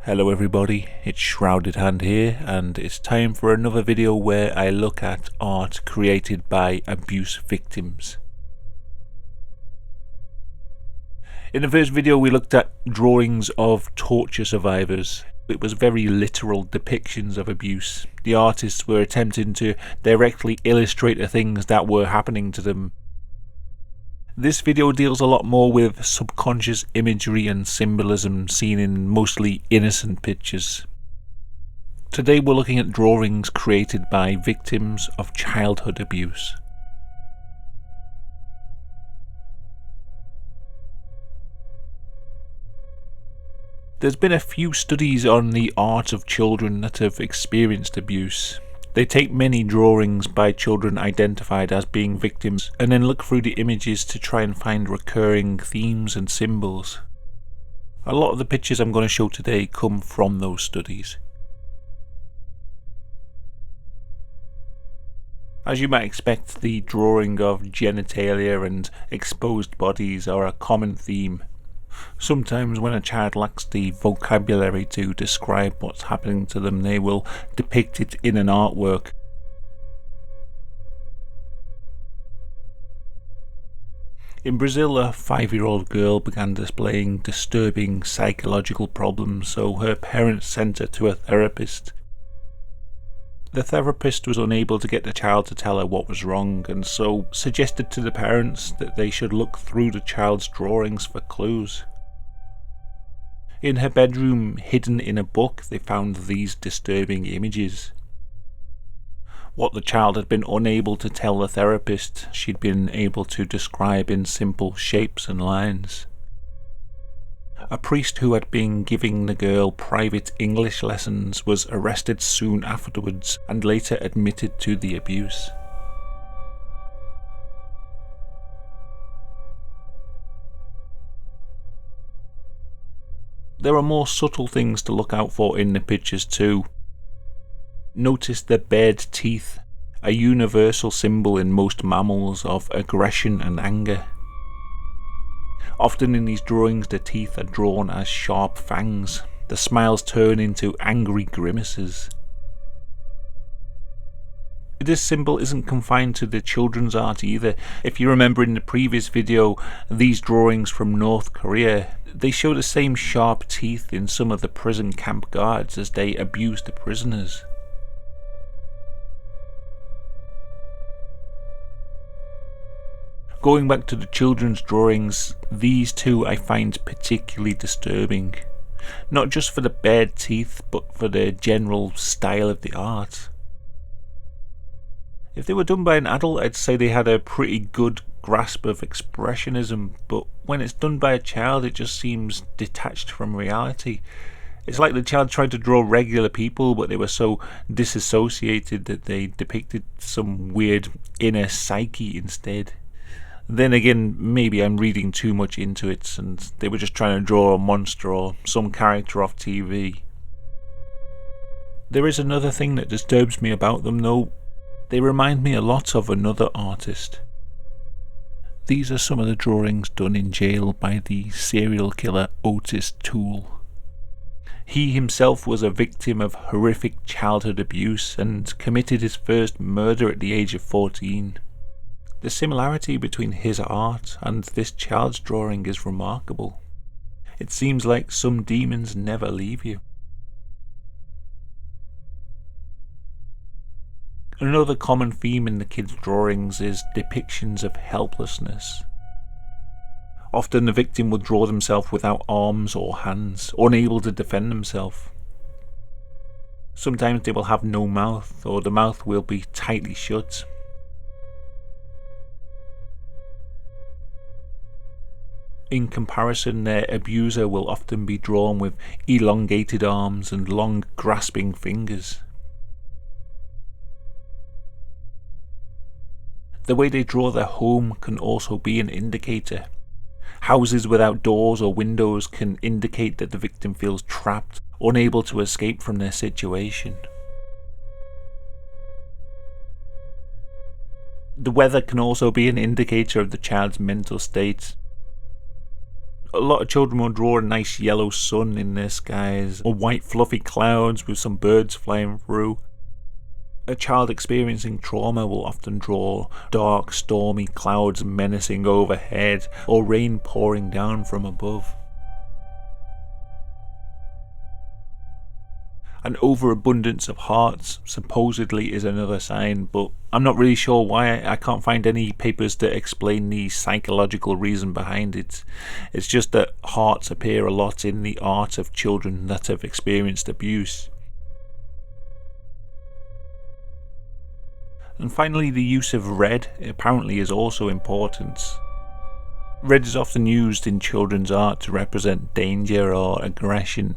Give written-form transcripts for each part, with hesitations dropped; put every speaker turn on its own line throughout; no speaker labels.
Hello everybody, it's Shrouded Hand here, and it's time for another video where I look at art created by abuse victims. In the first video we looked at drawings of torture survivors. It was very literal depictions of abuse. The artists were attempting to directly illustrate the things that were happening to them. This video deals a lot more with subconscious imagery and symbolism seen in mostly innocent pictures. Today we're looking at drawings created by victims of childhood abuse. There's been a few studies on the art of children that have experienced abuse. They take many drawings by children identified as being victims and then look through the images to try and find recurring themes and symbols. A lot of the pictures I'm going to show today come from those studies. As you might expect, the drawing of genitalia and exposed bodies are a common theme. Sometimes when a child lacks the vocabulary to describe what's happening to them, they will depict it in an artwork. In Brazil, a 5-year-old girl began displaying disturbing psychological problems, so her parents sent her to a therapist. The therapist was unable to get the child to tell her what was wrong, and so suggested to the parents that they should look through the child's drawings for clues. In her bedroom, hidden in a book, they found these disturbing images. What the child had been unable to tell the therapist, she'd been able to describe in simple shapes and lines. A priest who had been giving the girl private English lessons was arrested soon afterwards and later admitted to the abuse. There are more subtle things to look out for in the pictures too. Notice the bared teeth, a universal symbol in most mammals of aggression and anger. Often in these drawings the teeth are drawn as sharp fangs. The smiles turn into angry grimaces. This symbol isn't confined to the children's art either. If you remember in the previous video, these drawings from North Korea, they show the same sharp teeth in some of the prison camp guards as they abuse the prisoners. Going back to the children's drawings, these two I find particularly disturbing. Not just for the bared teeth, but for the general style of the art. If they were done by an adult, I'd say they had a pretty good grasp of expressionism, but when it's done by a child, it just seems detached from reality. It's like the child tried to draw regular people, but they were so disassociated that they depicted some weird inner psyche instead. Then again, maybe I'm reading too much into it and they were just trying to draw a monster or some character off TV. There is another thing that disturbs me about them though. They remind me a lot of another artist. These are some of the drawings done in jail by the serial killer Otis Toole. He himself was a victim of horrific childhood abuse and committed his first murder at the age of 14. The similarity between his art and this child's drawing is remarkable. It seems like some demons never leave you. Another common theme in the kids' drawings is depictions of helplessness. Often the victim will draw themselves without arms or hands, unable to defend themselves. Sometimes they will have no mouth, or the mouth will be tightly shut. In comparison, their abuser will often be drawn with elongated arms and long grasping fingers. The way they draw their home can also be an indicator. Houses without doors or windows can indicate that the victim feels trapped, unable to escape from their situation. The weather can also be an indicator of the child's mental state. A lot of children will draw a nice yellow sun in their skies, or white fluffy clouds with some birds flying through. A child experiencing trauma will often draw dark, stormy clouds menacing overhead, or rain pouring down from above. An overabundance of hearts supposedly is another sign, but I'm not really sure why. I can't find any papers that explain the psychological reason behind it. It's just that hearts appear a lot in the art of children that have experienced abuse. And finally, the use of red apparently is also important. Red is often used in children's art to represent danger or aggression.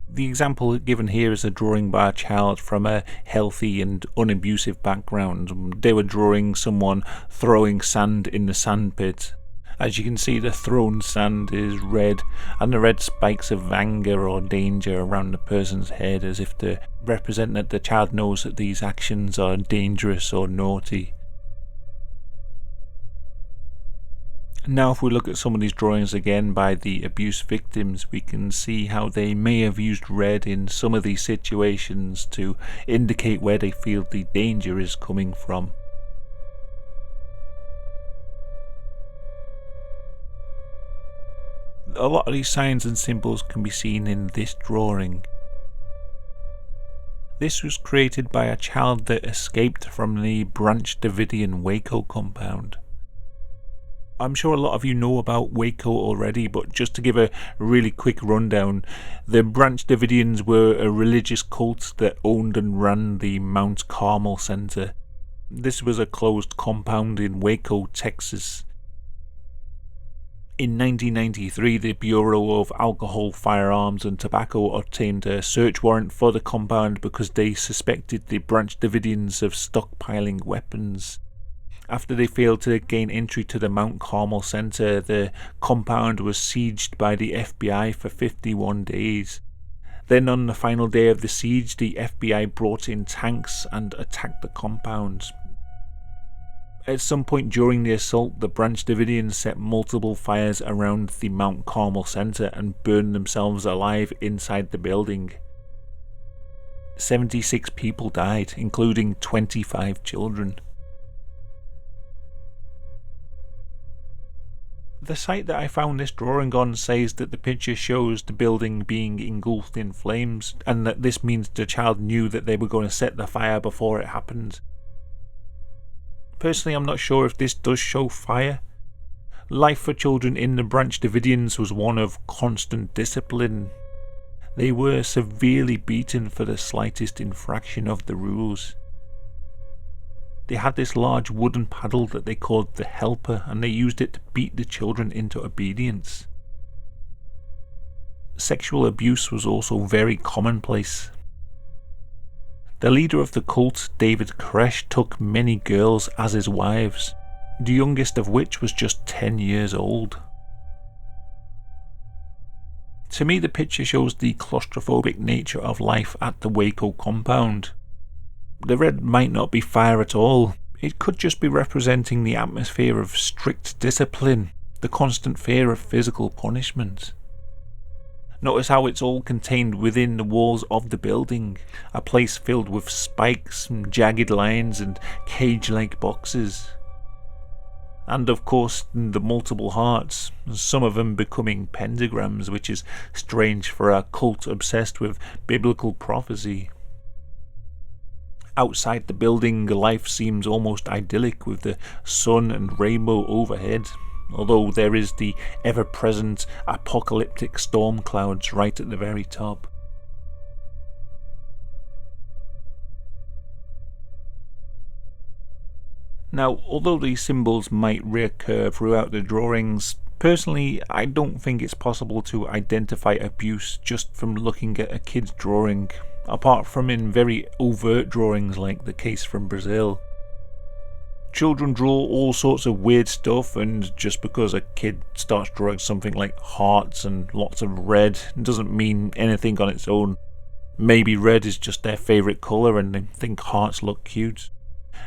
The example given here is a drawing by a child from a healthy and unabusive background. They were drawing someone throwing sand in the sandpit. As you can see, the thrown sand is red, and the red spikes of anger or danger around the person's head, as if to represent that the child knows that these actions are dangerous or naughty. Now if we look at some of these drawings again by the abuse victims, we can see how they may have used red in some of these situations to indicate where they feel the danger is coming from. A lot of these signs and symbols can be seen in this drawing. This was created by a child that escaped from the Branch Davidian Waco compound. I'm sure a lot of you know about Waco already, but just to give a really quick rundown, the Branch Davidians were a religious cult that owned and ran the Mount Carmel Center. This was a closed compound in Waco, Texas. In 1993, the Bureau of Alcohol, Firearms and Tobacco obtained a search warrant for the compound because they suspected the Branch Davidians of stockpiling weapons. After they failed to gain entry to the Mount Carmel Center, the compound was sieged by the FBI for 51 days. Then on the final day of the siege, the FBI brought in tanks and attacked the compound. At some point during the assault, the Branch Davidians set multiple fires around the Mount Carmel Center and burned themselves alive inside the building. 76 people died, including 25 children. The site that I found this drawing on says that the picture shows the building being engulfed in flames, and that this means the child knew that they were going to set the fire before it happened. Personally, I'm not sure if this does show fire. Life for children in the Branch Davidians was one of constant discipline. They were severely beaten for the slightest infraction of the rules. They had this large wooden paddle that they called the helper, and they used it to beat the children into obedience. Sexual abuse was also very commonplace. The leader of the cult, David Koresh, took many girls as his wives, the youngest of which was just 10 years old. To me, the picture shows the claustrophobic nature of life at the Waco compound. The red might not be fire at all. It could just be representing the atmosphere of strict discipline, the constant fear of physical punishment. Notice how it's all contained within the walls of the building, a place filled with spikes and jagged lines and cage-like boxes. And of course the multiple hearts, some of them becoming pentagrams, which is strange for a cult obsessed with biblical prophecy. Outside the building, life seems almost idyllic with the sun and rainbow overhead, although there is the ever-present apocalyptic storm clouds right at the very top. Now, although these symbols might reoccur throughout the drawings, personally I don't think it's possible to identify abuse just from looking at a kid's drawing, apart from in very overt drawings like the case from Brazil. Children draw all sorts of weird stuff, and just because a kid starts drawing something like hearts and lots of red doesn't mean anything on its own. Maybe red is just their favourite colour and they think hearts look cute.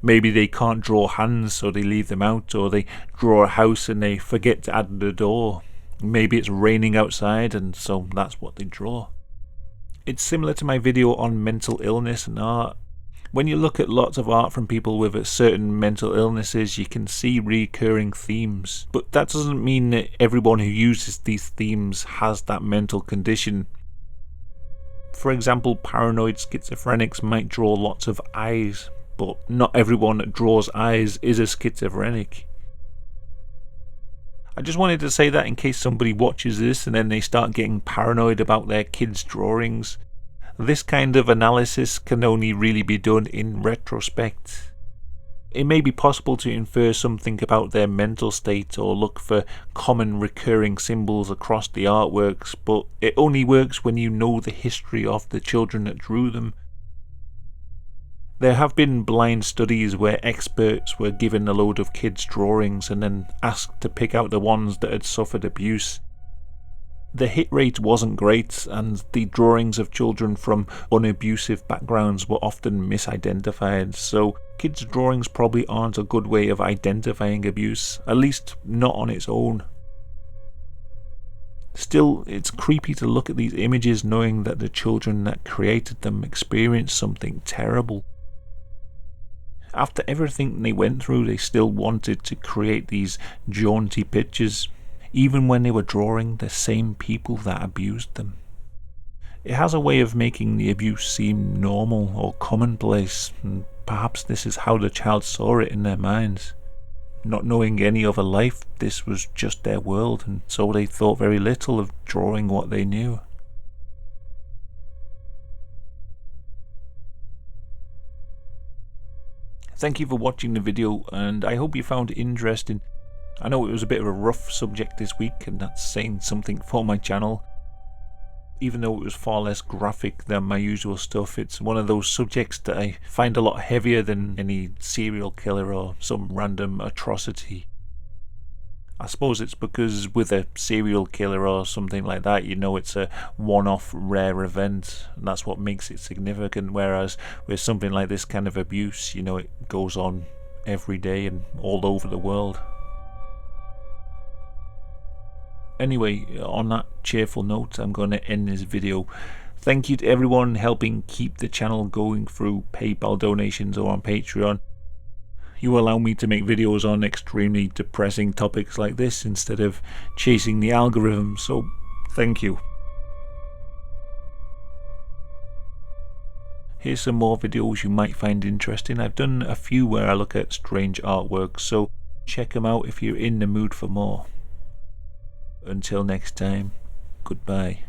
Maybe they can't draw hands, so they leave them out, or they draw a house and they forget to add the door. Maybe it's raining outside, and so that's what they draw. It's similar to my video on mental illness and art. When you look at lots of art from people with certain mental illnesses, you can see recurring themes. But that doesn't mean that everyone who uses these themes has that mental condition. For example, paranoid schizophrenics might draw lots of eyes, but not everyone that draws eyes is a schizophrenic. I just wanted to say that in case somebody watches this and then they start getting paranoid about their kids' drawings. This kind of analysis can only really be done in retrospect. It may be possible to infer something about their mental state or look for common recurring symbols across the artworks, but it only works when you know the history of the children that drew them. There have been blind studies where experts were given a load of kids' drawings and then asked to pick out the ones that had suffered abuse. The hit rate wasn't great, and the drawings of children from unabusive backgrounds were often misidentified, so kids' drawings probably aren't a good way of identifying abuse, at least not on its own. Still, it's creepy to look at these images knowing that the children that created them experienced something terrible. After everything they went through, they still wanted to create these jaunty pictures, even when they were drawing the same people that abused them. It has a way of making the abuse seem normal or commonplace, and perhaps this is how the child saw it in their minds. Not knowing any other life, this was just their world, and so they thought very little of drawing what they knew. Thank you for watching the video, and I hope you found it interesting. I know it was a bit of a rough subject this week, and that's saying something for my channel. Even though it was far less graphic than my usual stuff, it's one of those subjects that I find a lot heavier than any serial killer or some random atrocity. I suppose it's because with a serial killer or something like that, you know it's a one-off rare event, and that's what makes it significant, whereas with something like this kind of abuse, you know, it goes on every day and all over the world. Anyway, on that cheerful note, I'm going to end this video. Thank you to everyone helping keep the channel going through PayPal donations or on Patreon. You allow me to make videos on extremely depressing topics like this instead of chasing the algorithm, so thank you. Here's some more videos you might find interesting. I've done a few where I look at strange artworks, so check them out if you're in the mood for more. Until next time, goodbye.